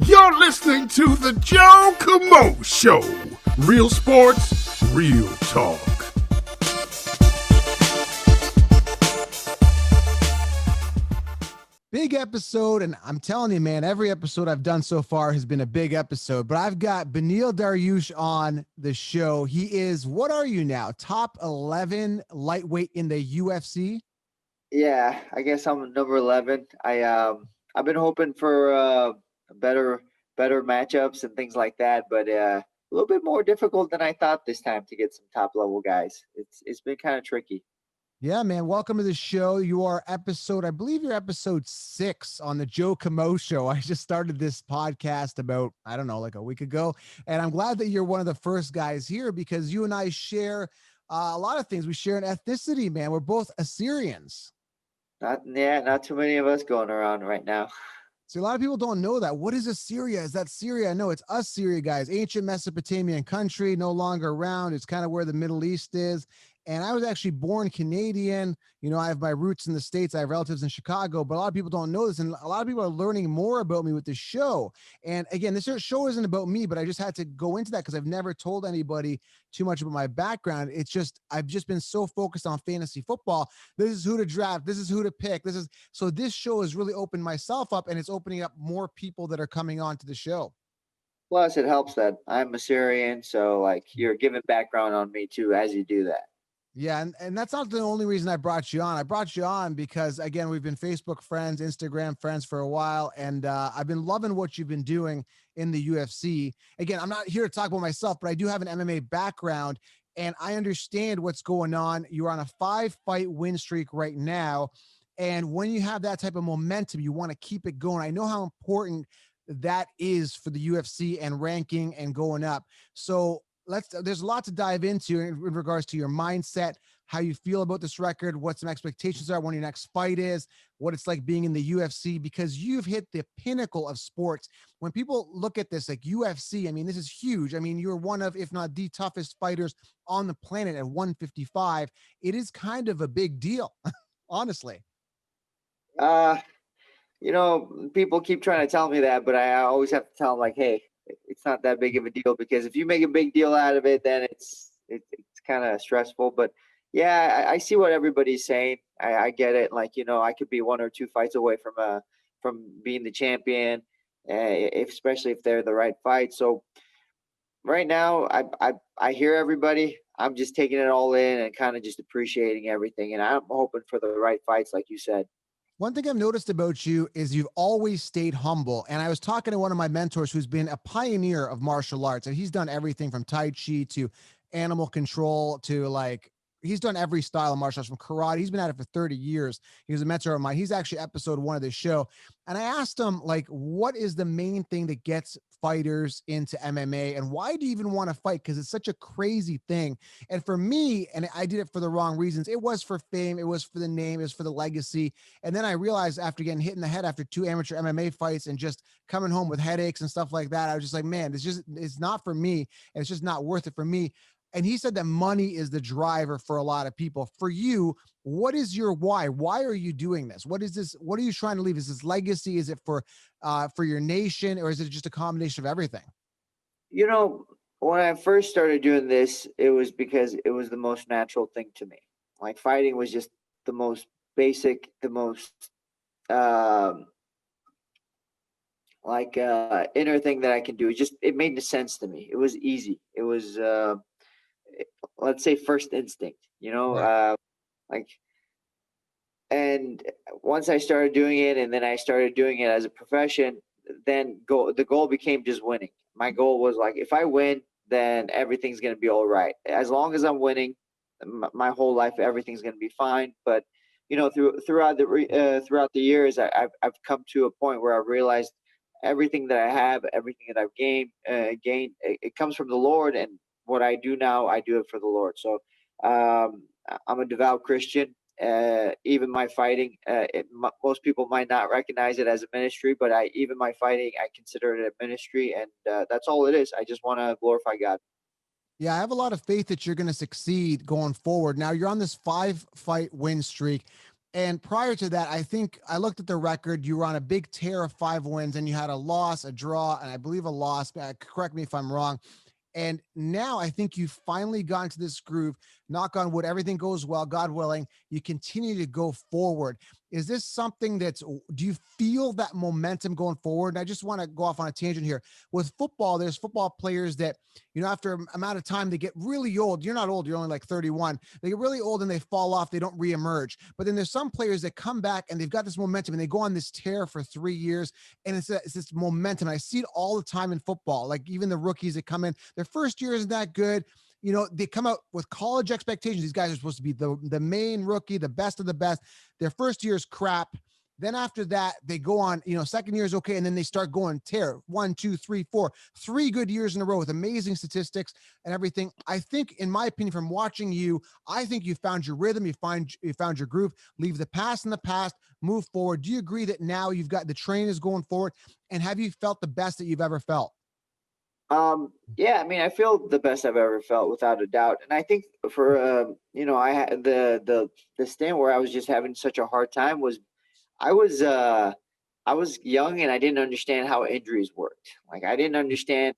You're listening to the Joe Kamo Show. Real sports, real talk. Big episode, and I'm telling you, man, every episode I've done so far has been a big episode, but I've got Beneil Dariush on the show. He is, what are you now, top 11 lightweight in the UFC? Yeah, I guess I'm number 11. I've been hoping for better better matchups and things like that, but a little bit more difficult than I thought this time to get some top level guys. It's been kind of tricky. Yeah, man, welcome to the show. You are I believe you're episode 6 on the Joe Kamo Show. I just started this podcast about, I don't know, like a week ago, and I'm glad that you're one of the first guys here because you and I share a lot of things. We share an ethnicity, man. We're both Assyrians. Not too many of us going around right now. See, a lot of people don't know that. What is Assyria? Is that Syria? No, it's Assyria, guys. Ancient Mesopotamian country, no longer around. It's kind of where the Middle East is. And I was actually born Canadian. You know, I have my roots in the States. I have relatives in Chicago, but a lot of people don't know this. And a lot of people are learning more about me with this show. And again, this show isn't about me, but I just had to go into that because I've never told anybody too much about my background. It's just, I've just been so focused on fantasy football. This is who to draft. This is who to pick. So this show has really opened myself up, and it's opening up more people that are coming on to the show. Plus, it helps that I'm Assyrian, so like you're giving background on me too as you do that. Yeah, and that's not the only reason I brought you on. I brought you on because, again, we've been Facebook friends, Instagram friends for a while, and I've been loving what you've been doing in the UFC. Again, I'm not here to talk about myself, but I do have an MMA background, and I understand what's going on. You're on a 5-fight win streak right now, and when you have that type of momentum, you want to keep it going. I know how important that is for the UFC and ranking and going up. So there's a lot to dive into in regards to your mindset, how you feel about this record, what some expectations are, when your next fight is, what it's like being in the UFC, because you've hit the pinnacle of sports. When people look at this, like UFC, I mean, this is huge. I mean, you're one of, if not the toughest fighters on the planet at 155. It is kind of a big deal, honestly. Uh, people keep trying to tell me that, but I always have to tell them like, hey, it's not that big of a deal, because if you make a big deal out of it, then it's kind of stressful. But yeah, I see what everybody's saying. I get it. Like, I could be 1 or 2 fights away from being the champion, especially if they're the right fight. So right now, I hear everybody. I'm just taking it all in and kind of just appreciating everything, and I'm hoping for the right fights, like you said. One thing I've noticed about you is you've always stayed humble. And I was talking to one of my mentors who's been a pioneer of martial arts, and he's done everything from Tai Chi to animal control to he's done every style of martial arts from karate. He's been at it for 30 years. He was a mentor of mine. He's actually episode 1 of this show. And I asked him, what is the main thing that gets fighters into MMA, and why do you even want to fight? Because it's such a crazy thing. And for me, and I did it for the wrong reasons. It was for fame. It was for the name. It was for the legacy. And then I realized after getting hit in the head after 2 amateur MMA fights and just coming home with headaches and stuff like that, I was just like, man, it's not for me. And it's just not worth it for me. And he said that money is the driver for a lot of people. For you, what is your why? Why are you doing this? What is this? What are you trying to leave? Is this legacy? Is it for your nation, or is it just a combination of everything? When I first started doing this, it was because it was the most natural thing to me. Like, fighting was just the most basic, the most inner thing that I can do. It made sense to me. It was easy. It was let's say first instinct, Right. like, and once I started doing it, and then I started doing it as a profession, then the goal became just winning. My goal was like, if I win, then everything's going to be all right. As long as I'm winning, my whole life, everything's going to be fine. But throughout the years, I've come to a point where I've realized everything that I have, everything that I've gained, it comes from the Lord. And what I do now, I do it for the Lord. So I'm a devout Christian. Even my fighting, most people might not recognize it as a ministry, but even my fighting, I consider it a ministry, and that's all it is. I just want to glorify God. Yeah, I have a lot of faith that you're going to succeed going forward. Now you're on this 5-fight win streak. And prior to that, I think I looked at the record. You were on a big tear of 5 wins, and you had a loss, a draw, and I believe a loss. Correct me if I'm wrong. And now I think you've finally gotten to this groove. Knock on wood, everything goes well, God willing. You continue to go forward. Is this something do you feel that momentum going forward? And I just want to go off on a tangent here. With football, there's football players that, after an amount of time, they get really old. You're not old, you're only like 31. They get really old and they fall off, they don't reemerge. But then there's some players that come back and they've got this momentum and they go on this tear for 3 years. And it's this momentum. I see it all the time in football. Like even the rookies that come in, their first year isn't that good. They come out with college expectations. These guys are supposed to be the main rookie, the best of the best. Their first year is crap. Then after that, they go on, second year is okay. And then they start going tear 1, 2, 3, 4, 3 good years in a row with amazing statistics and everything. I think, in my opinion, from watching you, I think you found your rhythm. You found your groove. Leave the past in the past, move forward. Do you agree that now you've got the train is going forward? And have you felt the best that you've ever felt? Yeah, I mean, I feel the best I've ever felt without a doubt. And I think for, I had the stint where I was just having such a hard time was I was, I was young and I didn't understand how injuries worked. Like I didn't understand,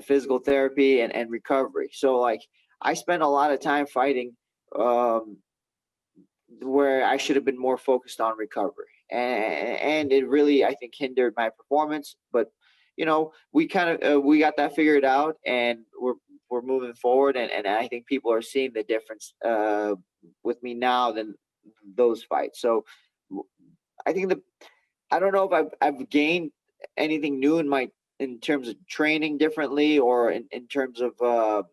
physical therapy and recovery. So like I spent a lot of time fighting, um, where I should have been more focused on recovery. And it really, I think, hindered my performance. But we kind of we got that figured out, and we're moving forward. And I think people are seeing the difference with me now than those fights. So I think I don't know if I've gained anything new in terms of training differently or in terms of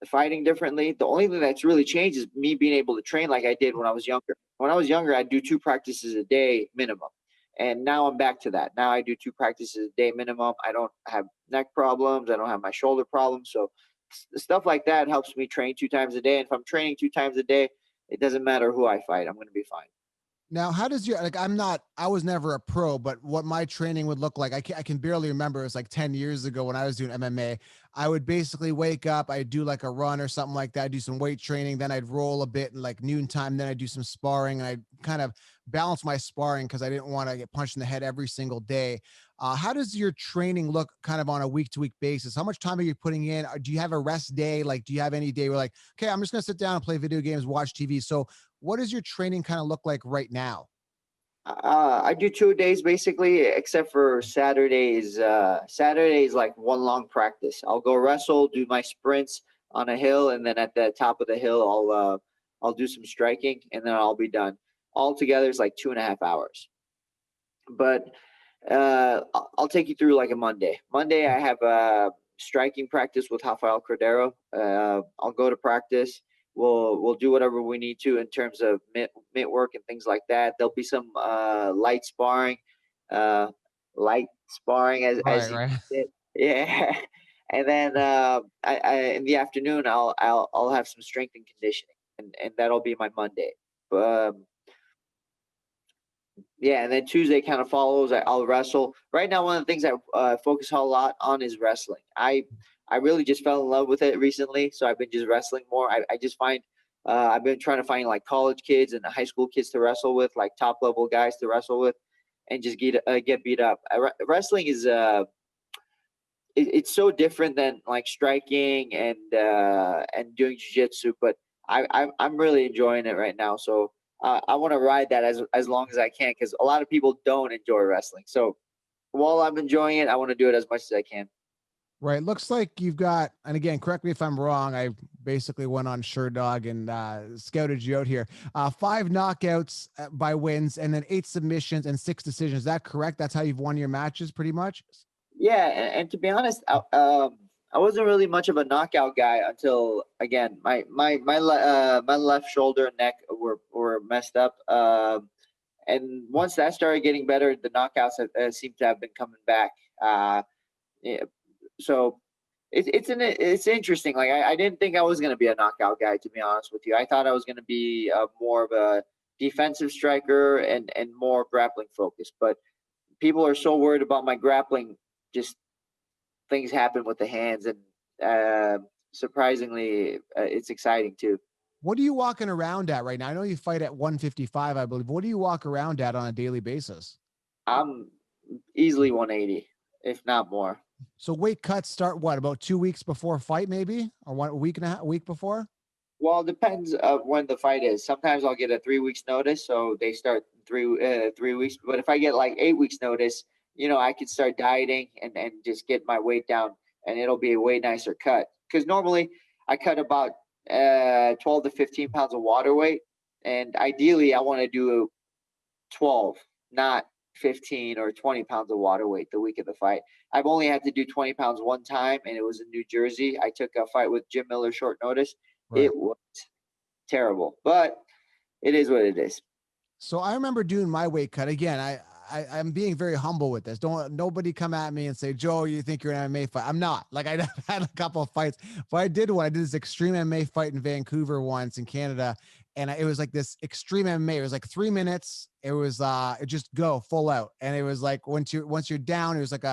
fighting differently. The only thing that's really changed is me being able to train like I did when I was younger. When I was younger, I'd do 2 practices a day minimum. And now I'm back to that. Now I do 2 practices a day minimum. I don't have neck problems. I don't have my shoulder problems. So stuff like that helps me train 2 times a day. And if I'm training 2 times a day, it doesn't matter who I fight. I'm going to be fine. Now, how does I was never a pro, but what my training would look like, I can barely remember. It was like 10 years ago when I was doing MMA. I would basically wake up, I'd do like a run or something like that. I'd do some weight training. Then I'd roll a bit in like noontime. Then I'd do some sparring, and I'd kind of balance my sparring because I didn't want to get punched in the head every single day. How does your training look kind of on a week to week basis? How much time are you putting in? Do you have a rest day? Like, do you have any day where like, okay, I'm just going to sit down and play video games, watch TV? So what does your training kind of look like right now? I do 2 days basically, except for Saturdays. Saturdays like one long practice. I'll go wrestle, do my sprints on a hill, and then at the top of the hill, I'll do some striking, and then I'll be done. All together is like 2.5 hours. But I'll take you through like a Monday. Monday I have a striking practice with Rafael Cordero. I'll go to practice. We'll do whatever we need to in terms of mitt work and things like that. There'll be some uh, light sparring as Right, you right. said. Yeah. And then in the afternoon I'll have some strength and conditioning, and that'll be my Monday. Um, yeah, and then Tuesday kind of follows. I'll wrestle. Right now, one of the things I focus a lot on is wrestling. I really just fell in love with it recently, so I've been just wrestling more. I just find I've been trying to find like college kids and high school kids to wrestle with, like top level guys to wrestle with, and just get beat up. Wrestling is it's so different than like striking and doing jiu-jitsu, but I'm really enjoying it right now. So I want to ride that as long as I can, because a lot of people don't enjoy wrestling. So while I'm enjoying it, I want to do it as much as I can. Right. Looks like you've got, and again, correct me if I'm wrong. I basically went on SureDog and scouted you out here. 5 knockouts by wins, and then 8 submissions and 6 decisions. Is that correct? That's how you've won your matches, pretty much. Yeah, and to be honest, I wasn't really much of a knockout guy until again my left shoulder and neck were messed up. And once that started getting better, the knockouts seem to have been coming back. Yeah, so it's interesting. Like I didn't think I was going to be a knockout guy, to be honest with you. I thought I was going to be more of a defensive striker and more grappling focused. But people are so worried about my grappling. Just things happen with the hands, and surprisingly, it's exciting too. What are you walking around at right now? I know you fight at 155, I believe. What do you walk around at on a daily basis? I'm easily 180, if not more. So weight cuts start what, about 2 weeks before fight, maybe, or 1 week and a week before? Well, it depends of when the fight is. Sometimes I'll get a 3 weeks notice, so they start 3 weeks. But if I get like 8 weeks notice, I could start dieting and just get my weight down, and it'll be a way nicer cut. Because normally I cut about 12 to 15 pounds of water weight, and ideally I want to do 12, not 15 or 20 pounds of water weight the week of the fight. I've only had to do 20 pounds one time, and it was in New Jersey. I took a fight with Jim Miller short notice. Right. It was terrible, but it is what it is. So I remember doing my weight cut again. I'm being very humble with this. Don't nobody come at me and say, Joe, you think you're an MMA fight. I'm not. Like I had a couple of fights, but I did one. I did this extreme MMA fight in Vancouver once in Canada. And it was like this extreme MMA. It was like 3 minutes. It was it just go full out. And it was like once you're down, it was like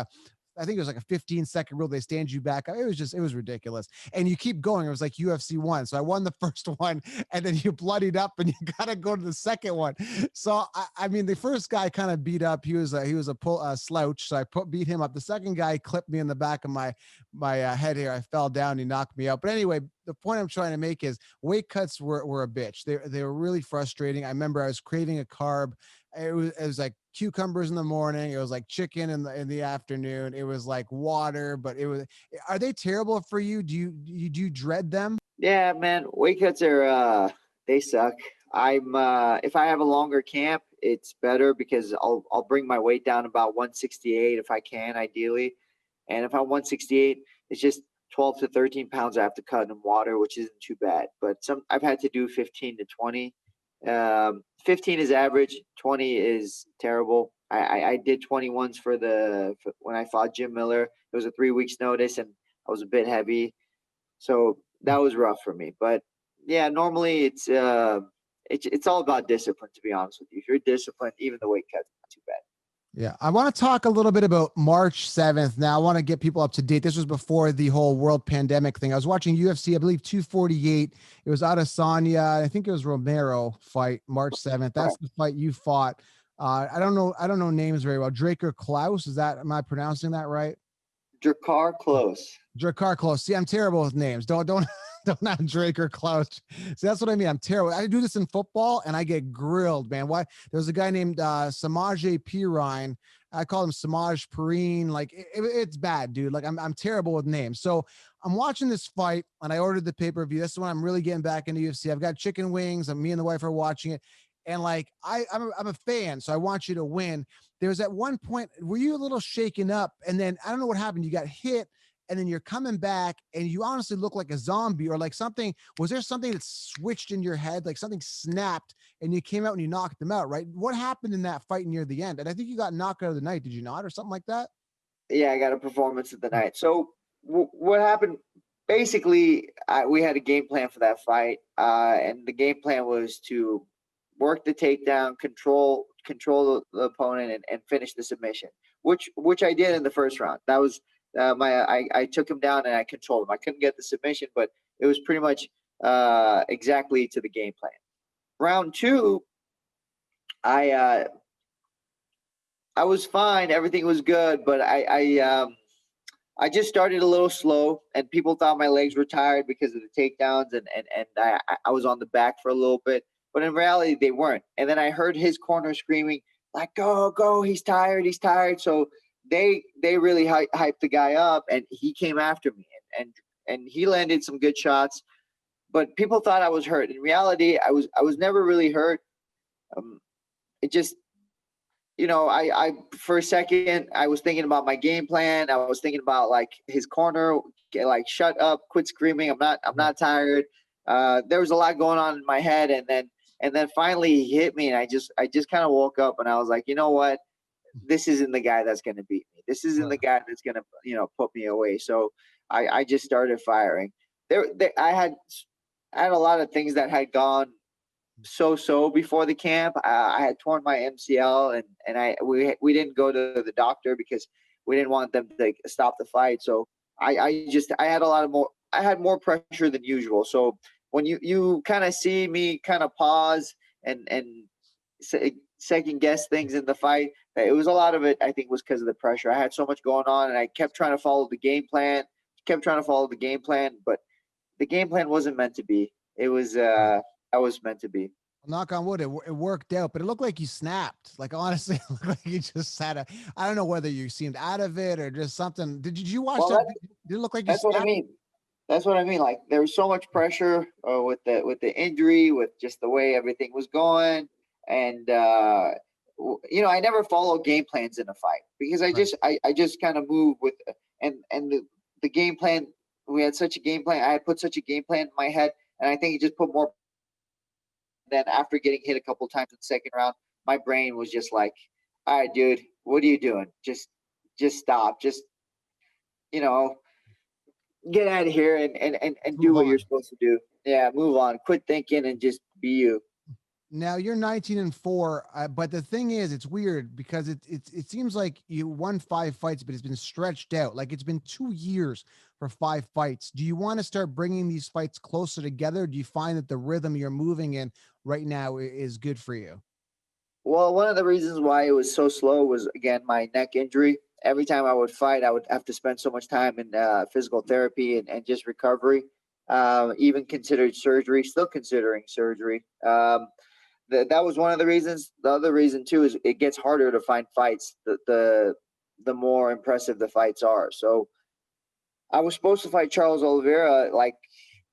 I think it was like a 15-second rule. They stand you back up. It was ridiculous. And you keep going. It was like UFC 1. So I won the first one, and then you bloodied up and you got to go to the second one. So, I mean, the first guy kind of beat up. He was a slouch. So I beat him up. The second guy clipped me in the back of my head here. I fell down. He knocked me out. But anyway, the point I'm trying to make is weight cuts were a bitch. They were really frustrating. I remember I was craving a carb. It was like cucumbers in the morning. It was like chicken in the afternoon. It was like water, but are they terrible for you? Do you dread them? Yeah, man, weight cuts are they suck. I'm if I have a longer camp, it's better because I'll bring my weight down about 168 if I can, ideally. And if I'm 168, it's just 12 to 13 pounds I have to cut in water, which isn't too bad. But I've had to do 15 to 20. 15 is average, 20 is terrible. I did 21s for when I fought Jim Miller. It was a 3 weeks notice, and I was a bit heavy, so that was rough for me. But yeah, normally it's all about discipline, to be honest with you. If you're disciplined, even the weight cut's not too bad. Yeah, I want to talk a little bit about March 7th. Now, I want to get people up to date. This was before the whole world pandemic thing. I was watching UFC, I believe 248. It was Adesanya, I think it was Romero fight, March 7th. That's the fight you fought. I don't know names very well. Draker Klaus, am I pronouncing that right? Drakkar Close. Drakkar Close. See, I'm terrible with names. Don't have Draker Klaus. See, that's what I mean. I'm terrible. I do this in football and I get grilled, man. Why? There was a guy named Samaje Perine. I call him Samaj Perine. Like it's bad, dude. Like I'm terrible with names. So I'm watching this fight and I ordered the pay-per-view. This is when I'm really getting back into UFC. I've got chicken wings and me and the wife are watching it. And like I'm a fan, so I want you to win. There was at one point, were you a little shaken up? And then I don't know what happened. You got hit, and then you're coming back, and you honestly look like a zombie or like something. Was there something that switched in your head, like something snapped, and you came out and you knocked them out? Right? What happened in that fight near the end? And I think you got knocked out of the night. Did you not, or something like that? Yeah, I got a performance of the night. So what happened? Basically, we had a game plan for that fight, and the game plan was to work the takedown, control the opponent, and finish the submission, which I did in the first round. That was I took him down and I controlled him. I couldn't get the submission, but it was pretty much exactly to the game plan. Round two, I was fine. Everything was good, but I just started a little slow, and people thought my legs were tired because of the takedowns, and I was on the back for a little bit. But in reality, they weren't. And then I heard his corner screaming, like, go, he's tired. So they really hyped the guy up, and he came after me, and he landed some good shots. But people thought I was hurt. In reality, I was never really hurt. It just, I for a second, I was thinking about my game plan. I was thinking about like his corner, like, shut up, quit screaming. I'm not tired. There was a lot going on in my head, and then finally he hit me, and I just kind of woke up, and I was like, you know what? This isn't the guy that's going to beat me. This isn't the guy that's going to, put me away. So I just started firing. I had a lot of things that had gone so before the camp. I had torn my MCL, and we didn't go to the doctor because we didn't want them to stop the fight. So I had more pressure than usual. So when you kind of see me kind of pause and second guess things in the fight, it was a lot of it, I think, was because of the pressure. I had so much going on, and I kept trying to follow the game plan, but the game plan wasn't meant to be. It was that was meant to be. Knock on wood, it worked out, but it looked like you snapped. Like, honestly, it looked like you just had I don't know whether you seemed out of it or just something. Did you watch Well, that? Did it look like you that's what I snapped? mean. That's what I mean. Like, there was so much pressure with the injury, with just the way everything was going, and I never follow game plans in a fight because I just kind of move with and the game plan. We had such a game plan. I had put such a game plan in my head, and I think it just put more. Then after getting hit a couple times in the second round, my brain was just like, "All right, dude, what are you doing? Just stop. Just you know." Get out of here and do Move what you're on. supposed to do. Yeah, move on. Quit thinking and just be you. Now you're 19-4, but the thing is, it's weird because it seems like you won 5 fights, but it's been stretched out. Like, it's been 2 years for 5 fights. Do you want to start bringing these fights closer together? Do you find that the rhythm you're moving in right now is good for you? Well, one of the reasons why it was so slow was, again, my neck injury. Every time I would fight, I would have to spend so much time in physical therapy and just recovery. Even considered surgery, still considering surgery. That was one of the reasons. The other reason too is it gets harder to find fights. The more impressive the fights are. So I was supposed to fight Charles Oliveira like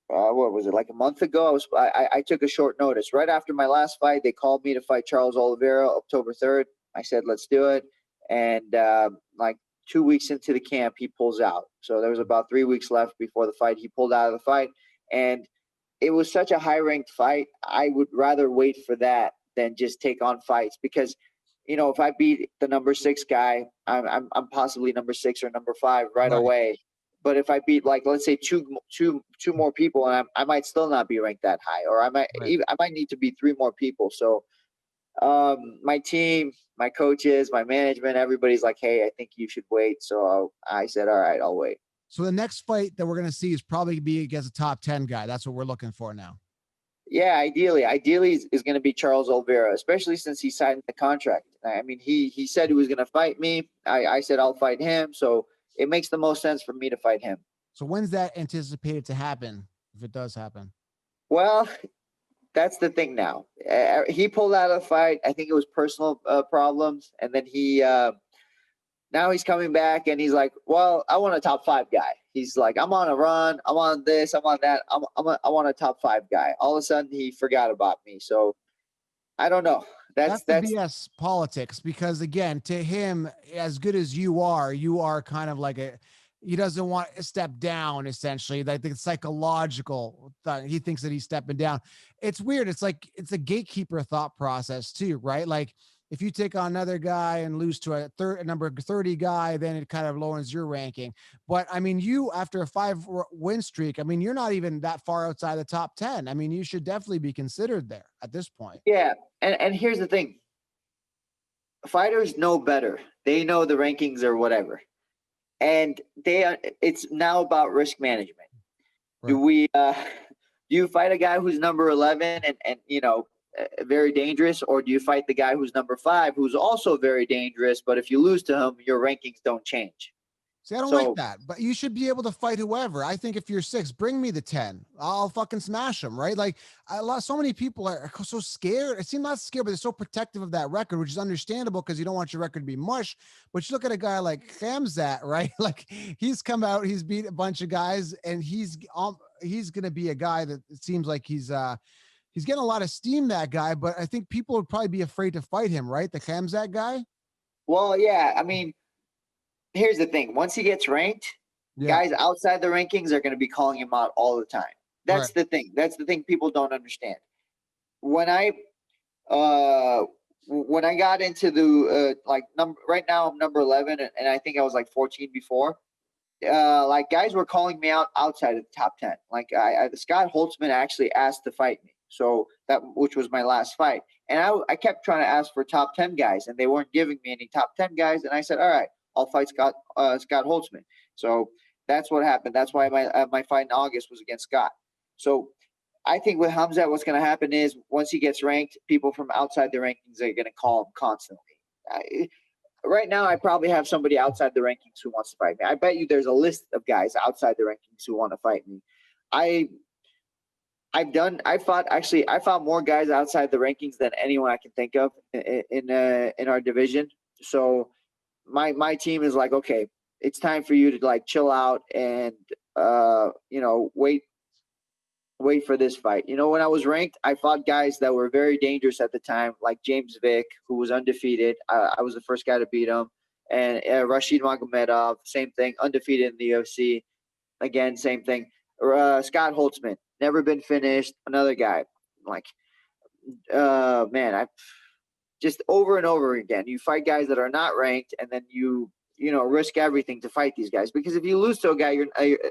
what was it, like a month ago. I took a short notice right after my last fight. They called me to fight Charles Oliveira October 3rd. I said let's do it, and like 2 weeks into the camp he pulls out. So there was about 3 weeks left before the fight. He pulled out of the fight, and it was such a high ranked fight. I would rather wait for that than just take on fights because, if I beat the number 6 guy, I'm possibly number 6 or number 5 right Right. away. But if I beat, like, let's say two more people, and I might still not be ranked that high, or I might need to beat 3 more people. So my team, my coaches, my management, everybody's like, hey, I think you should wait. So I said, all right, I'll wait. So the next fight that we're going to see is probably be against a top 10 guy. That's what we're looking for now. Yeah, ideally is going to be Charles Oliveira, especially since he signed the contract. I mean, he said he was going to fight me. I said I'll fight him. So it makes the most sense for me to fight him. So when's that anticipated to happen, if it does happen? Well, that's the thing now. He pulled out of the fight. I think it was personal problems. And then now he's coming back and he's like, well, I want a top 5 guy. He's like, I'm on a run. I'm on this. I'm on that. I want a top 5 guy. All of a sudden he forgot about me. So I don't know. That's the BS politics, because again, to him, as good as you are kind of like he doesn't want to step down, essentially. Like the psychological thought, he thinks that he's stepping down. It's weird. It's like, it's a gatekeeper thought process too, right? Like, if you take on another guy and lose to a number 30 guy, then it kind of lowers your ranking. But I mean, you, after a 5-win streak, I mean, you're not even that far outside the top 10. I mean, you should definitely be considered there at this point. Yeah. And here's the thing. Fighters know better. They know the rankings or whatever. And it's now about risk management. Right. Do you fight a guy who's number 11 and very dangerous, or do you fight the guy who's number 5 who's also very dangerous, but if you lose to him, your rankings don't change? See, I don't like that, but you should be able to fight whoever. I think if you're 6, bring me the 10. I'll fucking smash them, right? Like, so many people are so scared. It seems not scared, but they're so protective of that record, which is understandable because you don't want your record to be mush. But you look at a guy like Khamzat, right? Like, he's come out, he's beat a bunch of guys, and he's going to be a guy that it seems like he's getting a lot of steam, that guy, but I think people would probably be afraid to fight him, right? The Khamzat guy? Well, yeah. I mean, here's the thing. Once he gets ranked, guys outside the rankings are going to be calling him out all the time. That's the thing. That's the thing people don't understand. When I got into the right now I'm number 11, and I think I was like 14 before. Like, guys were calling me out outside of the top 10. Like, Scott Holtzman actually asked to fight me. So which was my last fight. And I kept trying to ask for top 10 guys, and they weren't giving me any top 10 guys. And I said, all right, I'll fight Scott Holtzman. So that's what happened. That's why my fight in August was against Scott. So I think with Hamzat, what's going to happen is once he gets ranked, people from outside the rankings are going to call him constantly. Right now, I probably have somebody outside the rankings who wants to fight me. I bet you there's a list of guys outside the rankings who want to fight me. I fought more guys outside the rankings than anyone I can think of in our division. So my team is like, okay, it's time for you to like chill out and wait for this fight. When I was ranked, I fought guys that were very dangerous at the time, like James Vick, who was undefeated. I was the first guy to beat him, and Rashid Magomedov, same thing, undefeated in the UFC. Again, same thing. Scott Holtzman, never been finished. Another guy, like, man, I just over and over again. You fight guys that are not ranked, and then you risk everything to fight these guys, because if you lose to a guy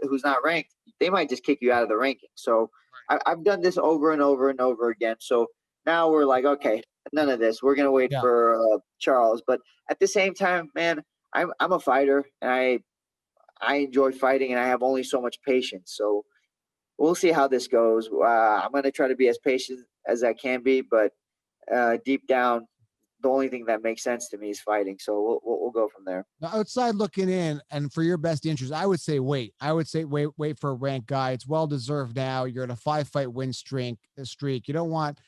who's not ranked, they might just kick you out of the ranking. So I've done this over and over and over again. So now we're like, okay, none of this. We're gonna wait for Charles. But at the same time, man, I'm a fighter, and I enjoy fighting, and I have only so much patience. So we'll see how this goes. I'm gonna try to be as patient as I can be, but deep down, the only thing that makes sense to me is fighting. So we'll go from there. Now, outside looking in, and for your best interest, I would say wait. I would say wait for a ranked guy. It's well deserved now. You're in a 5-fight win streak. You don't want,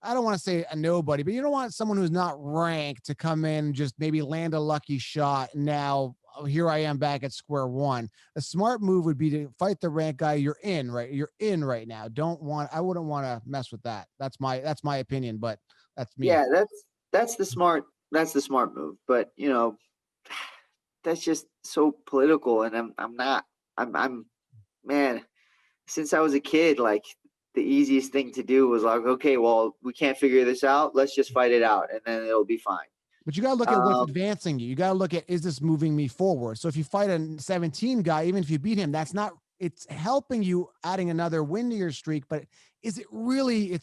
I don't want to say a nobody, but you don't want someone who's not ranked to come in and just maybe land a lucky shot. Now here I am back at square one. A smart move would be to fight the ranked guy. You're in right now. I wouldn't want to mess with that. That's my opinion, but that's me. Yeah, that's the smart move. But that's just so political, and I'm man, since I was a kid, like the easiest thing to do was like, okay, well, we can't figure this out. Let's just fight it out, and then it'll be fine. But you got to look at what's advancing you. You got to look at, is this moving me forward? So if you fight a 17 guy, even if you beat him, it's helping you, adding another win to your streak, but is it really,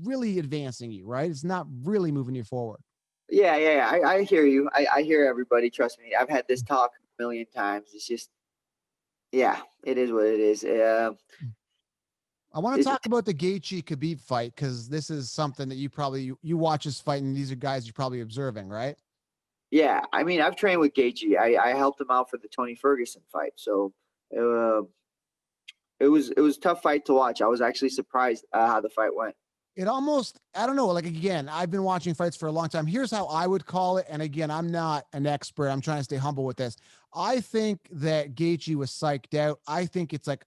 really advancing you, right? It's not really moving you forward. Yeah. I hear you. I hear everybody. Trust me. I've had this talk a million times. It's just, yeah, it is what it is. I want to talk about the Gaethje Khabib fight, because this is something that you watch this fight, and these are guys you're probably observing, right? Yeah, I mean, I've trained with Gaethje. I helped him out for the Tony Ferguson fight, so it was a tough fight to watch. I was actually surprised how the fight went. It almost, I don't know, like, again, I've been watching fights for a long time. Here's how I would call it. And again, I'm not an expert. I'm trying to stay humble with this. I think that Gaethje was psyched out. I think it's like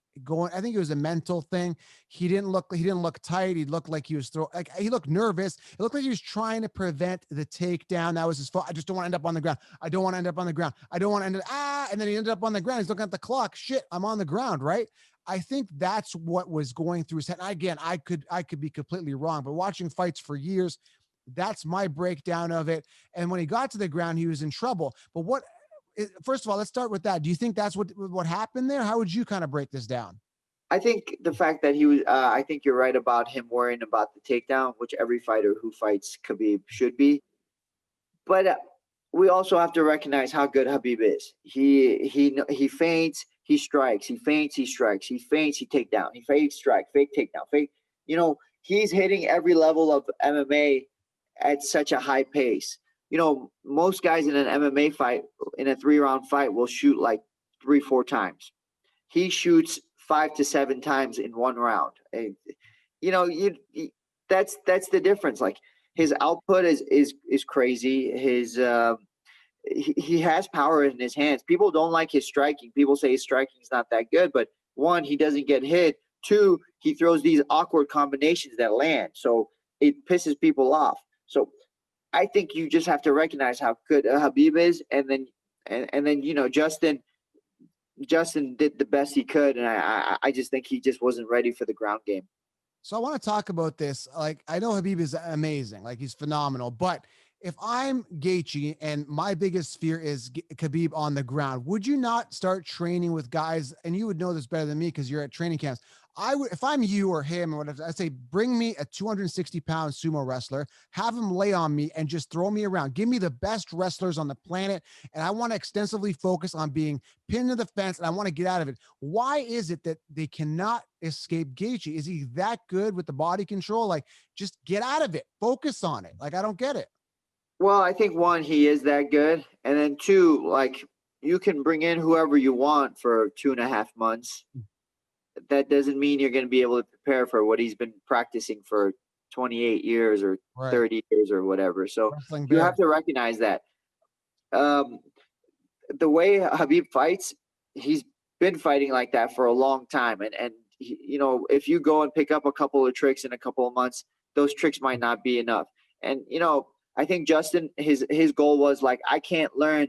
I think it was a mental thing. He didn't look tight. He looked like he was he looked nervous. It looked like he was trying to prevent the takedown. That was his fault. I just don't want to end up on the ground. I don't want to end up on the ground. I don't want to end up, and then he ended up on the ground. He's looking at the clock. Shit, I'm on the ground, right? I think that's what was going through his head. Again, I could be completely wrong, but watching fights for years, that's my breakdown of it. And when he got to the ground, he was in trouble. But first of all, let's start with that. Do you think that's what happened there? How would you kind of break this down? I think the fact that he was, I think you're right about him worrying about the takedown, which every fighter who fights Khabib should be. But we also have to recognize how good Khabib is. He feints, he strikes, he feints, he strikes, he feints, he takedown, he fake strike, fake takedown, fake. He's hitting every level of MMA at such a high pace. Most guys in an MMA fight, in a 3-round fight, will shoot like 3-4 times. He shoots 5 to 7 times in one round. That's the difference. Like, his output is crazy. He has power in his hands. People don't like his striking. People say his striking is not that good, but 1, he doesn't get hit. 2, he throws these awkward combinations that land, so it pisses people off. So I think you just have to recognize how good Khabib is, and then Justin did the best he could, and I just think he just wasn't ready for the ground game. So I want to talk about this. Like, I know Khabib is amazing, like, he's phenomenal, but if I'm Gaethje and my biggest fear is Khabib on the ground, would you not start training with guys? And you would know this better than me because you're at training camps. I would, if I'm you or him or whatever, I'd say, bring me a 260-pound sumo wrestler, have him lay on me and just throw me around. Give me the best wrestlers on the planet. And I want to extensively focus on being pinned to the fence and I want to get out of it. Why is it that they cannot escape Gaethje? Is he that good with the body control? Like, just get out of it. Focus on it. Like, I don't get it. Well, I think one, he is that good, and then two, like you can bring in whoever you want for 2.5 months. That doesn't mean you're going to be able to prepare for what he's been practicing for 28 years or Right. 30 years or whatever. So Wrestling you bear. have to recognize that. The way Habib fights, he's been fighting like that for a long time, and he, if you go and pick up a couple of tricks in a couple of months, those tricks might not be enough. And I think Justin, his goal was like, I can't learn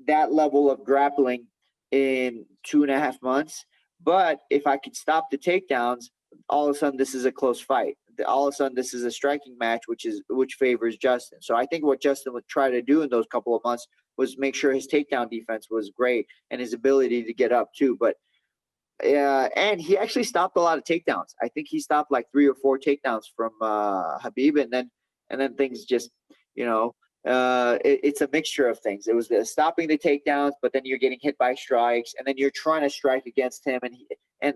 that level of grappling in 2.5 months, but if I could stop the takedowns, all of a sudden this is a close fight. All of a sudden this is a striking match, which favors Justin. So I think what Justin would try to do in those couple of months was make sure his takedown defense was great and his ability to get up too. But and he actually stopped a lot of takedowns. I think he stopped like 3 or 4 takedowns from Habib, and then things just, it's a mixture of things. It was the stopping the takedowns, but then you're getting hit by strikes, and then you're trying to strike against him, and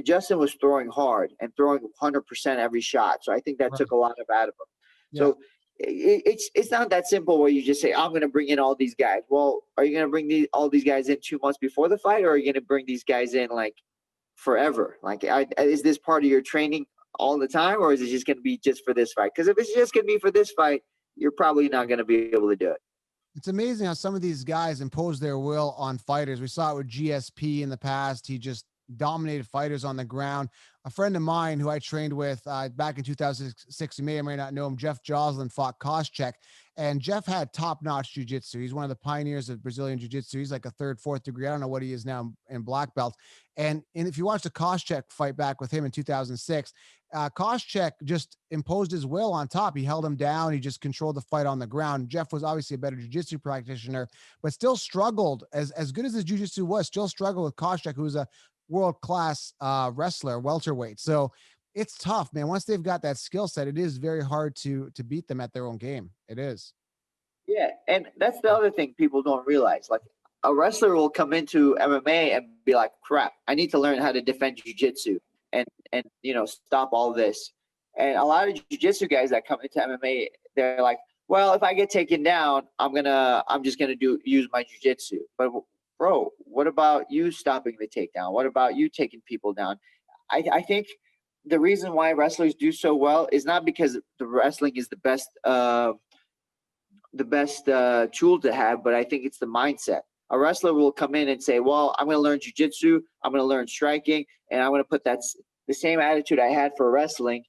Justin was throwing hard and throwing 100% every shot. So I think that Right. took a lot out of him. Yeah. So it's not that simple where you just say, I'm going to bring in all these guys. Well, are you going to bring all these guys in 2 months before the fight, or are you going to bring these guys in like forever? Like, is this part of your training all the time, or is it just going to be just for this fight? Because if it's just going to be for this fight, you're probably not going to be able to do it. It's amazing how some of these guys impose their will on fighters. We saw it with GSP in the past. He just dominated fighters on the ground. A friend of mine who I trained with back in 2006, you may or may not know him, Jeff Joslin, fought Koscheck. And Jeff had top-notch jiu-jitsu. He's one of the pioneers of Brazilian jiu-jitsu. He's like a 3rd, 4th degree. I don't know what he is now in black belt. And if you watch the Koscheck fight back with him in 2006, Koscheck just imposed his will on top. He held him down. He just controlled the fight on the ground. Jeff was obviously a better jiu-jitsu practitioner, but still struggled, as good as his jiu-jitsu was, still struggled with Koscheck, who was a world-class wrestler, welterweight. So it's tough, man. Once they've got that skill set, it is very hard to beat them at their own game. It is. Yeah, and that's the other thing people don't realize. Like, a wrestler will come into MMA and be like, crap, I need to learn how to defend jiu-jitsu and stop all this. And a lot of jiu-jitsu guys that come into MMA, they're like, well, if I get taken down, I'm just gonna use my jiu-jitsu. But bro, what about you stopping the takedown? What about you taking people down? I think the reason why wrestlers do so well is not because the wrestling is the best tool to have, but I think it's the mindset. A wrestler will come in and say, well, I'm going to learn jiu-jitsu, I'm going to learn striking, and I'm going to put the same attitude I had for wrestling,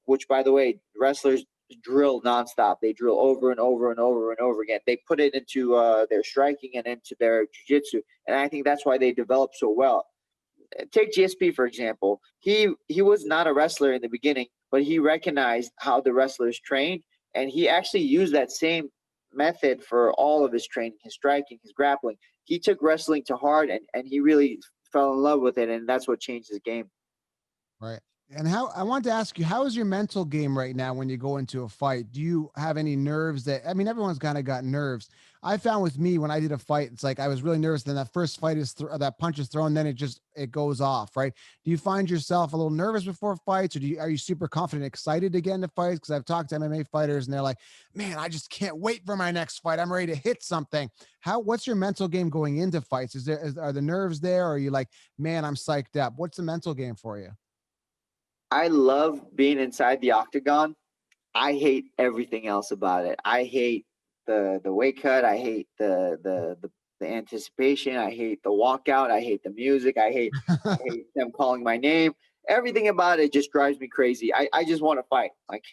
which, by the way, wrestlers drill nonstop. They drill over and over and over and over again. They put it into their striking and into their jiu-jitsu, and I think that's why they develop so well. Take GSP, for example. He was not a wrestler in the beginning, but he recognized how the wrestlers trained, and he actually used that same method for all of his training, his striking, his grappling. He took wrestling to heart, and he really fell in love with it, and that's what changed his game. Right. And I wanted to ask you, how is your mental game right now when you go into a fight? Do you have any nerves everyone's kind of got nerves. I found with me when I did a fight, it's like I was really nervous. Then that first fight that punch is thrown, then it goes off, right? Do you find yourself a little nervous before fights, or are you super confident, excited to get into fights? Because I've talked to MMA fighters and they're like, man, I just can't wait for my next fight. I'm ready to hit something. What's your mental game going into fights? Are the nerves there? Or are you like, man, I'm psyched up? What's the mental game for you? I love being inside the octagon. I hate everything else about it. I hate the weight cut. I hate the anticipation. I hate the walkout. I hate the music. I hate them calling my name. Everything about it just drives me crazy. I just want to fight. Like,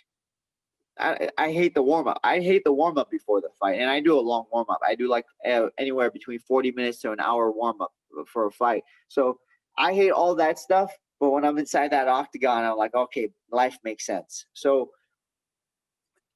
I hate the warm up. I hate the warm up before the fight, and I do a long warm up. I do like anywhere between 40 minutes to an hour warm up for a fight. So I hate all that stuff. But when I'm inside that octagon, I'm like, okay, life makes sense. So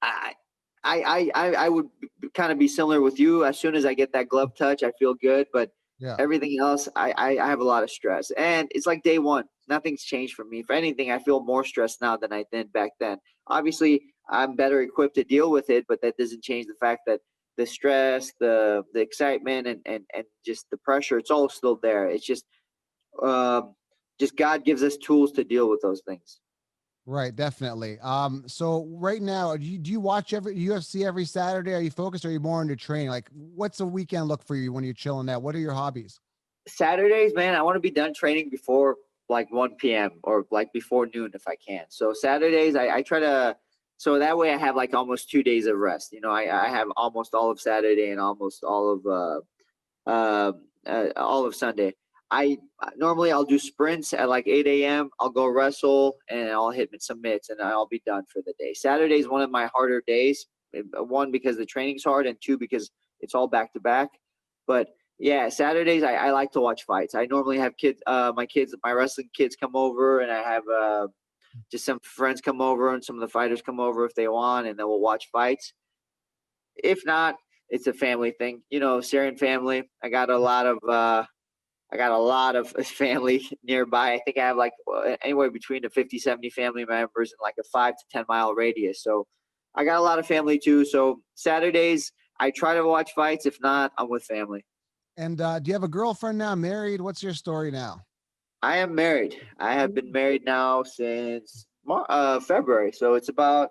I would kind of be similar with you. As soon as I get that glove touch, I feel good. But Yeah. Everything else, I have a lot of stress, and it's like day one. Nothing's changed for me. If anything, I feel more stressed now than I did back then. Obviously, I'm better equipped to deal with it, but that doesn't change the fact that the stress, the excitement, and just the pressure, it's all still there. It's um, just God gives us tools to deal with those things. Right, definitely. So right now, do you watch every UFC every Saturday? Are you focused, or are you more into training? Like, what's a weekend look for you when you're chilling out? What are your hobbies? Saturdays, man, I want to be done training before like 1 p.m. or like before noon if I can. So Saturdays, I try to, so that way I have like almost 2 days of rest. I have almost all of Saturday and almost all of Sunday. I normally I'll do sprints at like 8 a.m. I'll go wrestle and I'll hit some mitts and I'll be done for the day. Saturday is one of my harder days. One, because the training's hard, and two, because it's all back to back. But yeah, Saturdays I like to watch fights. I normally have my wrestling kids come over, and I have just some friends come over, and some of the fighters come over if they want, and then we'll watch fights. If not, it's a family thing. Syrian family. I got a lot of family nearby. I think I have like anywhere between the 50, 70 family members in like a 5 to 10 mile radius. So I got a lot of family too. So Saturdays, I try to watch fights. If not, I'm with family. And do you have a girlfriend now? Married? What's your story now? I am married. I have been married now since February. So it's about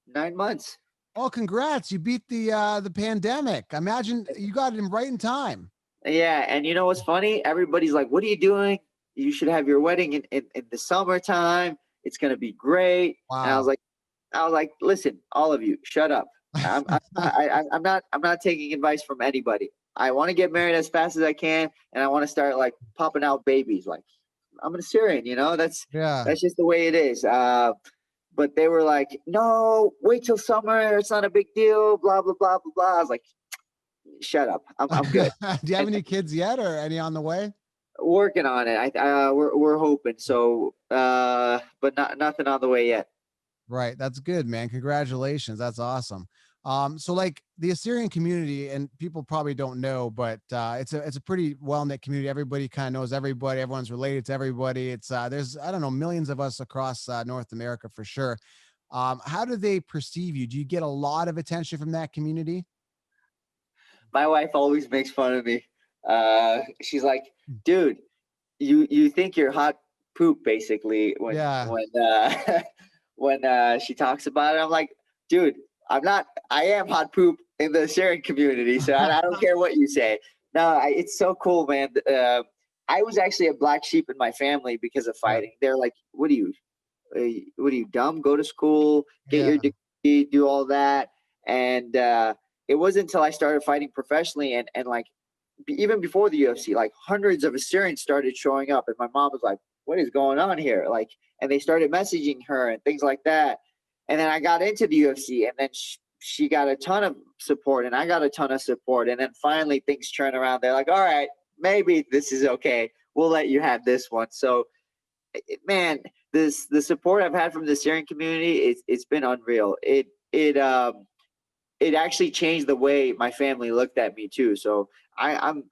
9 months. Oh, congrats! You beat the pandemic. Imagine you got him right in time. Yeah. And you know what's funny? Everybody's like, what are you doing? You should have your wedding in the summertime. It's going to be great. And Wow. I was like, listen, all of you, shut up. I'm not taking advice from anybody. I want to get married as fast as I can, and I want to start like popping out babies. Like, I'm an Assyrian, Yeah. that's just the way it is. But they were like, no, wait till summer. It's not a big deal. Blah blah blah blah blah. I was like, shut up. I'm good. Do you have And any kids yet, or any on the way? working on it. We're hoping so, but nothing on the way yet. Right. That's good, man. Congratulations. That's awesome. So like the Assyrian community, and people probably don't know, but it's a pretty well knit community. Everybody kind of knows everybody. Everyone's related to everybody. It's there's, I don't know, millions of us across North America for sure. How do they perceive you? Do you get a lot of attention from that community? My wife always makes fun of me. She's like, dude, you think you're hot poop basically Yeah. when she talks about it. I'm like, dude, I'm not. I am hot poop in the sharing community, so I don't care what you say. No, it's so cool, man. I was actually a black sheep in my family because of Yeah. fighting. They're like, what are you dumb? Go to school, get Yeah. your degree, do all that. And it wasn't until I started fighting professionally, and like even before the UFC, like hundreds of Assyrians started showing up, and my mom was like, "What is going on here?" Like, and they started messaging her and things like that. And then I got into the UFC, and then she got a ton of support, and I got a ton of support, and then finally things turn around. They're like, "All right, maybe this is okay. We'll let you have this one." So, man, the support I've had from the Syrian community, it's been unreal. It actually changed the way my family looked at me too. So I'm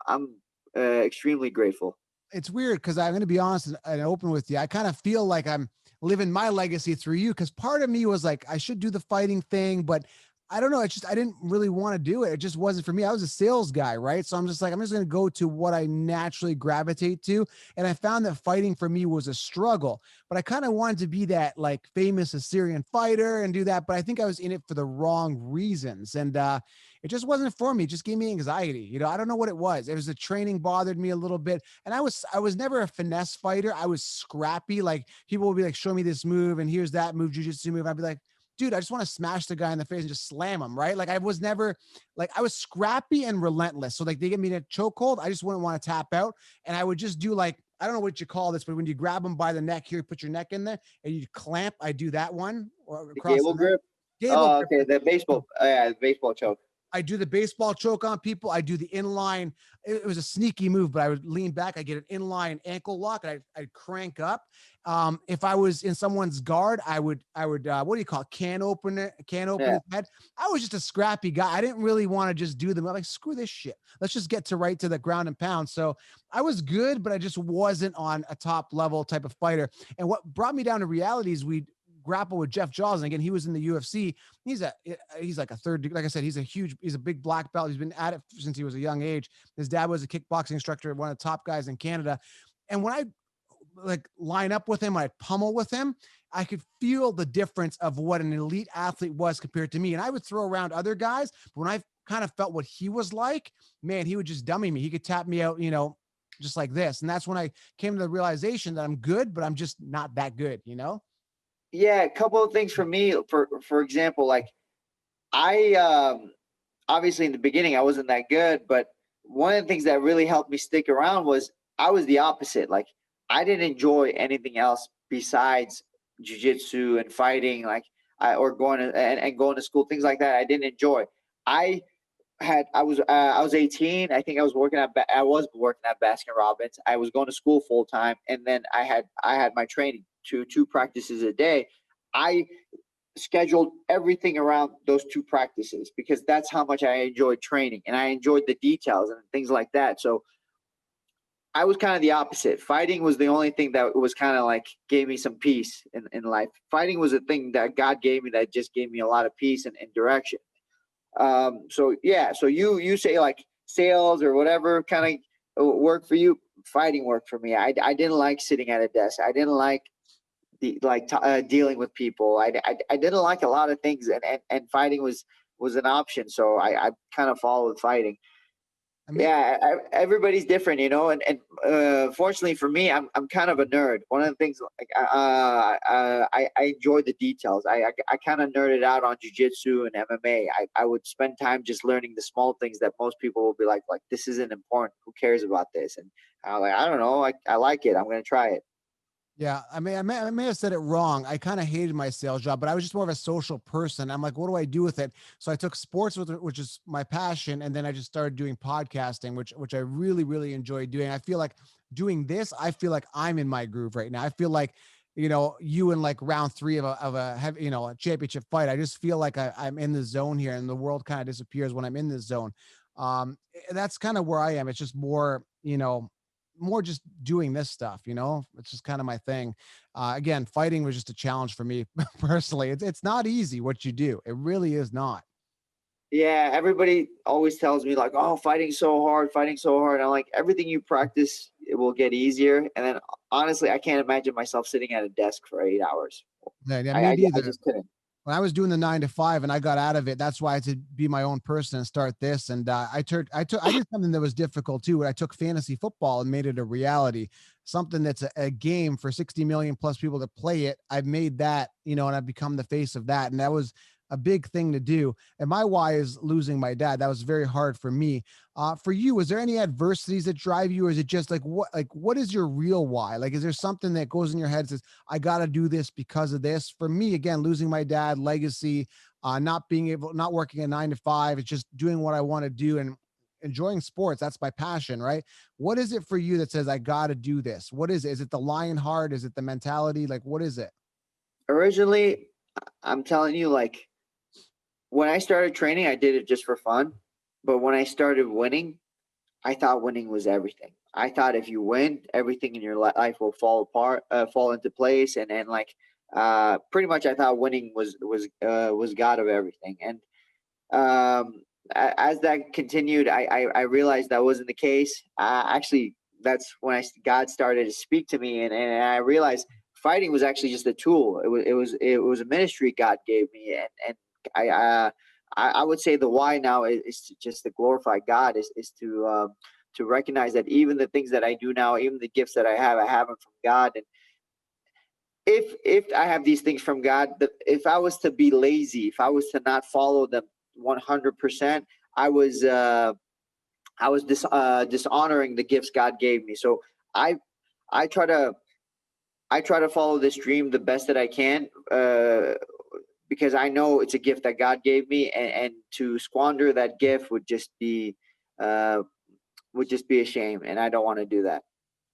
extremely grateful. It's weird because I'm going to be honest and open with you. I kind of feel like I'm living my legacy through you, because part of me was like, I should do the fighting thing, but I don't know. It's just, I didn't really want to do it. It just wasn't for me. I was a sales guy, right? So I'm just like, I'm just going to go to what I naturally gravitate to. And I found that fighting for me was a struggle, but I kind of wanted to be that like famous Assyrian fighter and do that. But I think I was in it for the wrong reasons. And it just wasn't for me. It just gave me anxiety. I don't know what it was. It was the training bothered me a little bit. And I was never a finesse fighter. I was scrappy. Like people would be like, show me this move and here's that move, jujitsu move. I'd be like, dude, I just want to smash the guy in the face and just slam him, right? Like I was never like, I was scrappy and relentless. So like they get me in a chokehold, I just wouldn't want to tap out. And I would just do like, I don't know what you call this, but when you grab them by the neck here, put your neck in there and you clamp, I do that one or The across the gable neck. grip. Gable Oh, grip. okay. The baseball, yeah, the baseball choke. I do the baseball choke on people. I do the inline. It was a sneaky move, but I would lean back. I get an inline ankle lock, and I'd crank up. If I was in someone's guard, I would what do you call it? Can open Yeah. his head. I was just a scrappy guy. I didn't really want to just do them. I'm like, screw this shit. Let's just get to the ground and pound. So I was good, but I just wasn't on a top level type of fighter. And what brought me down to reality is we grapple with Jeff Jaws. And again, he was in the UFC. He's like a third, like I said, he's a big black belt. He's been at it since he was a young age. His dad was a kickboxing instructor, one of the top guys in Canada. And when I like line up with him, I'd pummel with him, I could feel the difference of what an elite athlete was compared to me. And I would throw around other guys, but when I kind of felt what he was like, man, he would just dummy me. He could tap me out, just like this. And that's when I came to the realization that I'm good, but I'm just not that good, Yeah, a couple of things for me. For example, like I obviously in the beginning I wasn't that good, but one of the things that really helped me stick around was I was the opposite. Like I didn't enjoy anything else besides jujitsu and fighting, or going to and going to school, things like that. I didn't enjoy. I I was 18. I think I was working at Baskin Robbins. I was going to school full time, and then I had my training, two practices a day. I scheduled everything around those two practices because that's how much I enjoyed training, and I enjoyed the details and things like that. So I was kind of the opposite. Fighting was the only thing that was kind of like gave me some peace in life. Fighting was a thing that God gave me that just gave me a lot of peace and direction. So yeah, so you say like sales or whatever kind of work for you. Fighting worked for me. I didn't like sitting at a desk. I didn't like dealing with people. I didn't like a lot of things, and fighting was an option. So I kind of followed fighting. I mean, Yeah, everybody's different, and fortunately for me, I'm kind of a nerd. One of the things, like, I enjoy the details. I kind of nerded out on jiu-jitsu and MMA. I would spend time just learning the small things that most people will be like this isn't important. Who cares about this? And I'm like, I don't know. I like it. I'm gonna try it. yeah, I mean, I may have said it wrong. I kind of hated my sales job, but I was just more of a social person. I'm like, what do I do with it? So I took sports, which is my passion, and then I just started doing podcasting, which I really, really enjoy doing. I feel like doing this. I feel like I'm in my groove right now. I feel like, you in like round 3 of a heavy, a championship fight. I just feel like I'm in the zone here, and the world kind of disappears when I'm in this zone. That's kind of where I am. It's just more just doing this stuff, it's just kind of my thing. Again, fighting was just a challenge for me personally. It's not easy what you do. It really is not. Yeah, everybody always tells me like, "Oh, fighting's so hard, fighting so hard." I'm like, everything you practice, it will get easier. And then honestly, I can't imagine myself sitting at a desk for 8 hours. Yeah, I, me I, I neither. just couldn't. When I was doing the 9 to 5 and I got out of it, that's why I had to be my own person and start this. And I did something that was difficult too. I took fantasy football and made it a reality, something that's a game for 60 million plus people to play it. I've made that, and I've become the face of that. And that was a big thing to do. And my why is losing my dad. That was very hard for me. For you, is there any adversities that drive you, or is it just what is your real why? Like, is there something that goes in your head and says, I got to do this because of this? For me, again, losing my dad, legacy, not working a 9 to 5, it's just doing what I want to do and enjoying sports. That's my passion, right? What is it for you that says, I got to do this? What is it? Is it the lion heart? Is it the mentality? Like, what is it? Originally, I'm telling you, like, when I started training, I did it just for fun. But when I started winning, I thought winning was everything. I thought if you win, everything in your life will fall into place, and pretty much I thought winning was God of everything. And as that continued, I realized that wasn't the case. Actually, that's when God started to speak to me, and I realized fighting was actually just a tool. It was a ministry God gave me, and I would say the why now is just to glorify God, is to recognize that even the things that I do now, even the gifts that I have them from God. And if I have these things from God, if I was to be lazy, if I was to not follow them 100%, I was dishonoring the gifts God gave me. So I try to follow this dream the best that I can, because I know it's a gift that God gave me, and to squander that gift would just be a shame, and I don't want to do that.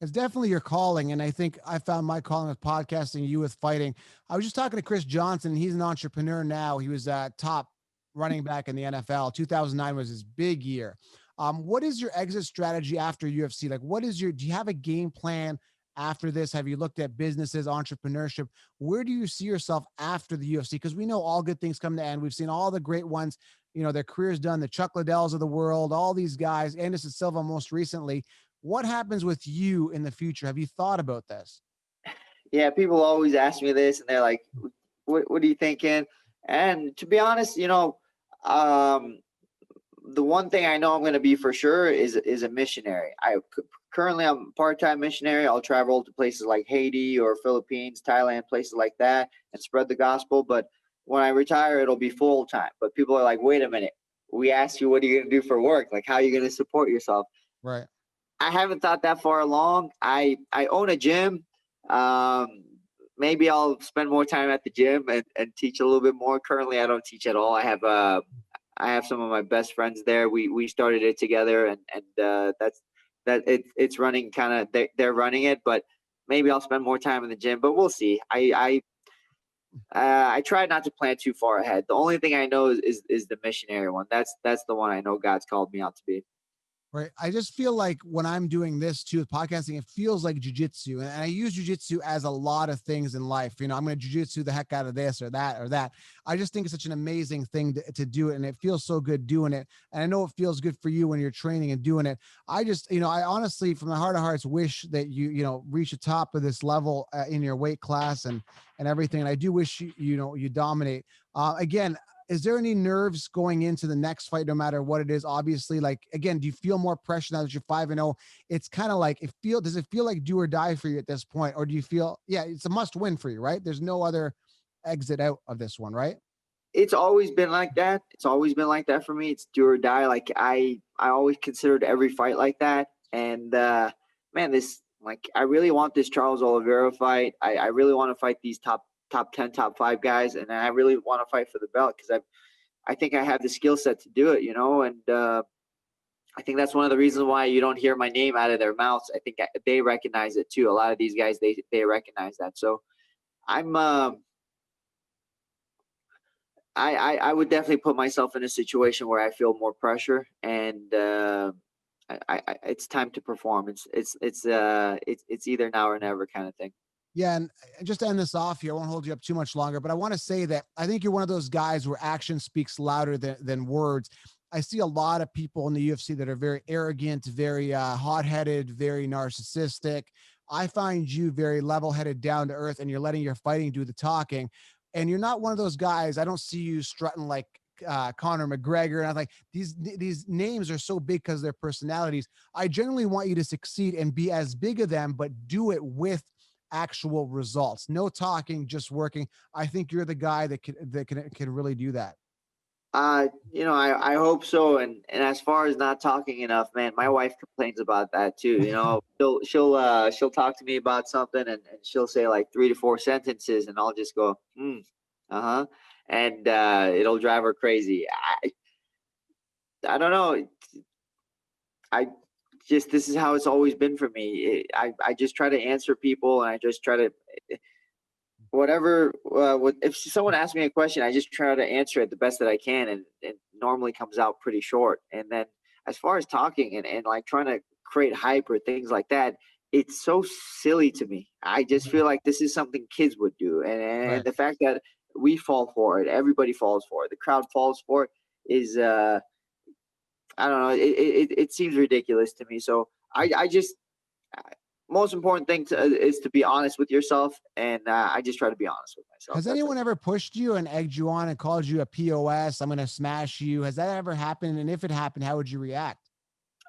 It's definitely your calling. And I think I found my calling with podcasting, you with fighting. I was just talking to Chris Johnson. He's an entrepreneur now. He was top running back in the NFL. 2009 was his big year. What is your exit strategy after UFC? Like, do you have a game plan after this? Have you looked at businesses, entrepreneurship? Where do you see yourself after the UFC? Because we know all good things come to end. We've seen all the great ones, their careers done, the Chuck Liddells of the world, all these guys, Anderson Silva most recently. What happens with you in the future? Have you thought about this? Yeah, people always ask me this, and they're like, what are you thinking? And to be honest, the one thing I know I'm going to be for sure is a missionary. Currently I'm a part-time missionary. I'll travel to places like Haiti or Philippines, Thailand, places like that, and spread the gospel. But when I retire, it'll be full-time. But people are like, wait a minute. We asked you, what are you going to do for work? Like, how are you going to support yourself? Right. I haven't thought that far along. I own a gym. Maybe I'll spend more time at the gym and teach a little bit more. Currently, I don't teach at all. I have some of my best friends there. We started it together, and it's running kind of. They're running it, but maybe I'll spend more time in the gym. But we'll see. I try not to plan too far ahead. The only thing I know is the missionary one. That's the one I know God's called me out to be. Right. I just feel like when I'm doing this too with podcasting, it feels like jujitsu. And I use jujitsu as a lot of things in life. I'm going to jujitsu the heck out of this or that or that. I just think it's such an amazing thing to do it. And it feels so good doing it. And I know it feels good for you when you're training and doing it. I just, I honestly, from the heart of hearts, wish that you reach the top of this level in your weight class and everything. And I do wish you dominate. Again, is there any nerves going into the next fight, no matter what it is? Obviously, like, again, do you feel more pressure now that you're 5-0? It's kind of like does it feel like do or die for you at this point? Or do you feel, yeah, it's a must win for you, right? There's no other exit out of this one, right? It's always been like that. It's always been like that for me. It's do or die. Like I always considered every fight like that. And man, I really want this Charles Oliveira fight. I really want to fight these top 10, top 5 guys, and I really want to fight for the belt because I think I have the skill set to do it, and I think that's one of the reasons why you don't hear my name out of their mouths. I think they recognize it too. A lot of these guys, they recognize that. So I'm I would definitely put myself in a situation where I feel more pressure, and it's time to perform. It's either now or never kind of thing. Yeah, and just to end this off here, I won't hold you up too much longer, but I want to say that I think you're one of those guys where action speaks louder than words. I see a lot of people in the UFC that are very arrogant, very hot-headed, very narcissistic. I find you very level-headed, down to earth, and you're letting your fighting do the talking. And you're not one of those guys. I don't see you strutting like Conor McGregor. And I'm like, these names are so big because of their personalities. I generally want you to succeed and be as big of them, but do it with actual results. No talking, just working. I think you're the guy that can really do that. I hope so. And as far as not talking enough, man, my wife complains about that too. She'll talk to me about something and she'll say like 3 to 4 sentences, and I'll just go, uh-huh. And it'll drive her crazy. I don't know. This is how it's always been for me. I just try to answer people, and I just try to whatever. If someone asks me a question, I just try to answer it the best that I can, and it normally comes out pretty short. And then as far as talking and like trying to create hype or things like that, it's so silly to me. I just feel like this is something kids would do, and Right. the fact that we fall for it, everybody falls for it, the crowd falls for it, is I don't know. It seems ridiculous to me. So I just most important thing is to be honest with yourself, and I just try to be honest with myself. Has anyone ever pushed you and egged you on and called you a POS? I'm going to smash you. Has that ever happened? And if it happened, how would you react?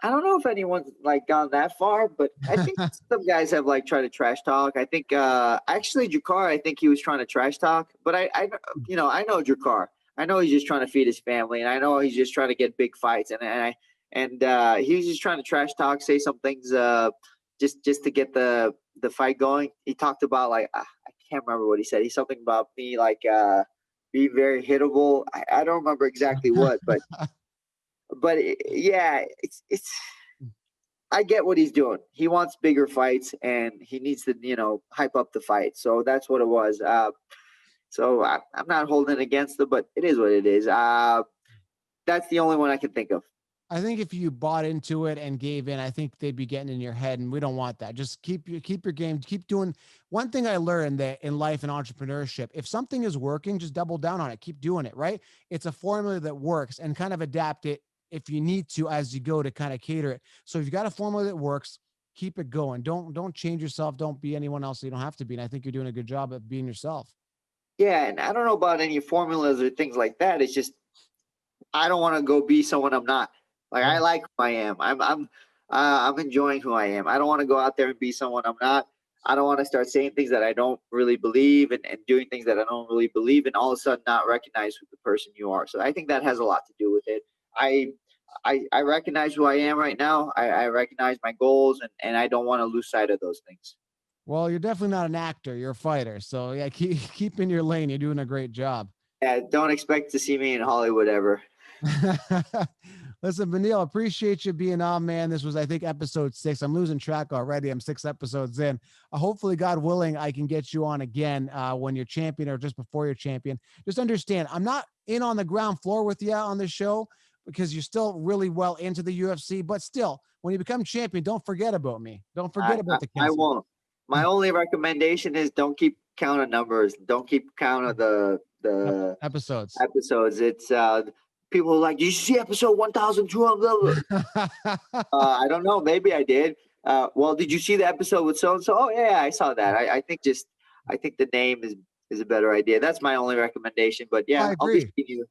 I don't know if anyone's like gone that far, but I think some guys have like tried to trash talk. I think actually Jakar, I think he was trying to trash talk, but I know Jakar. I know he's just trying to feed his family, and I know he's just trying to get big fights, and he was just trying to trash talk, say some things just to get the fight going. He talked about like I can't remember what he said. He's something about me like be very hittable. I don't remember exactly what, but yeah, it's. I get what he's doing. He wants bigger fights, and he needs to, hype up the fight. So that's what it was. So I'm not holding it against him, but it is what it is. That's the only one I can think of. I think if you bought into it and gave in, I think they'd be getting in your head, and we don't want that. Just keep your game, keep doing. One thing I learned that in life and entrepreneurship, if something is working, just double down on it. Keep doing it, right? It's a formula that works, and kind of adapt it if you need to as you go to kind of cater it. So if you've got a formula that works, keep it going. Don't change yourself. Don't be anyone else that you don't have to be. And I think you're doing a good job at being yourself. Yeah, and I don't know about any formulas or things like that. It's just I don't want to go be someone I'm not. Like I Yeah. like who I am. I'm enjoying who I am. I don't want to go out there and be someone I'm not. I don't want to start saying things that I don't really believe and doing things that I don't really believe and all of a sudden not recognize who the person you are. So I think that has a lot to do with it. I I recognize who I am right now. I recognize my goals and I don't want to lose sight of those things. Well, you're definitely not an actor. You're a fighter. So yeah, keep in your lane. You're doing a great job. Yeah, don't expect to see me in Hollywood ever. Listen, Beneil, appreciate you being on, man. This was, I think, episode 6. I'm losing track already. I'm 6 episodes in. Hopefully, God willing, I can get you on again when you're champion or just before you're champion. Just understand, I'm not in on the ground floor with you on the show because you're still really well into the UFC. But still, when you become champion, don't forget about me. Don't forget about the I kids. won't. My only recommendation is don't keep count of numbers. Don't keep count of the Episodes. episodes. It's people are like, "Did you see episode 1,200?" I don't know. Maybe I did. Well, did you see the episode with so and so? Oh yeah, I saw that. I think the name is a better idea. That's my only recommendation. But I yeah, I'll be agree. seeing you.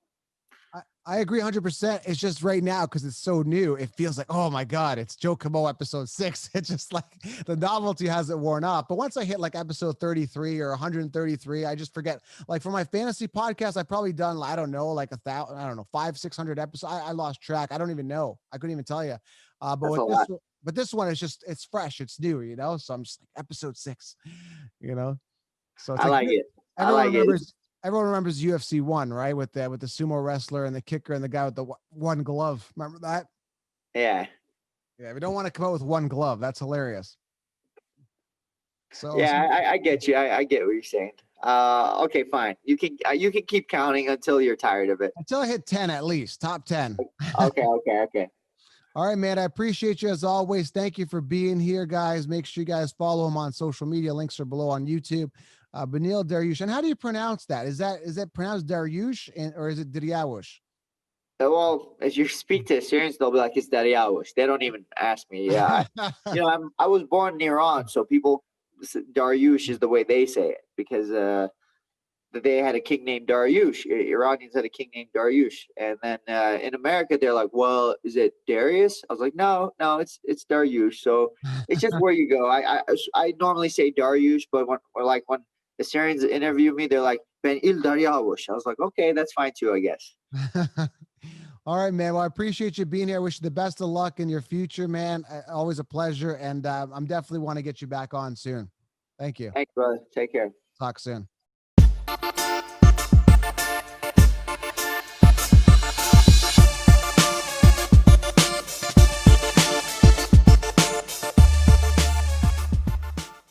I agree 100%. It's just right now because it's so new. It feels like, oh my God, it's Joe Kamo episode 6. It's just like the novelty hasn't worn off. But once I hit like episode 33 or 133, I just forget. Like for my fantasy podcast, I've probably done, I don't know, like 1,000, I don't know, 500-600 episodes. I lost track. I don't even know. I couldn't even tell you. But That's a with lot. this one, it's fresh, it's new. So I'm just like episode 6, you know? So it's I like like it. I everyone like it. remembers everyone remembers UFC 1, right? With the sumo wrestler and the kicker and the guy with the one glove. Remember that? Yeah. Yeah, we don't want to come out with one glove. That's hilarious. So Yeah, I get you. I get what you're saying. Okay, fine. You can keep counting until you're tired of it. until I hit 10 at least, top 10. Okay. All right, man. I appreciate you as always. Thank you for being here, guys. Make sure you guys follow him on social media. Links are below on YouTube. Beneil Dariush. And how do you pronounce that? Is that pronounced Dariush or is it Dariush? Well, as you speak to Assyrians, they'll be like, "It's Dariush." They don't even ask me. Yeah, I was born in Iran, so people Dariush is the way they say it because they had a king named Dariush. Iranians had a king named Dariush, and then in America they're like, "Well, is it Darius?" I was like, "No, it's Dariush." So it's just where you go. I normally say Dariush, but when the Syrians interview me, they're like Beneil Dariush. I was like, okay, that's fine too, I guess. All right, man. Well, I appreciate you being here. Wish you the best of luck in your future, man. Always a pleasure. And I'm definitely want to get you back on soon. Thank you. Thanks, brother. Take care. Talk soon.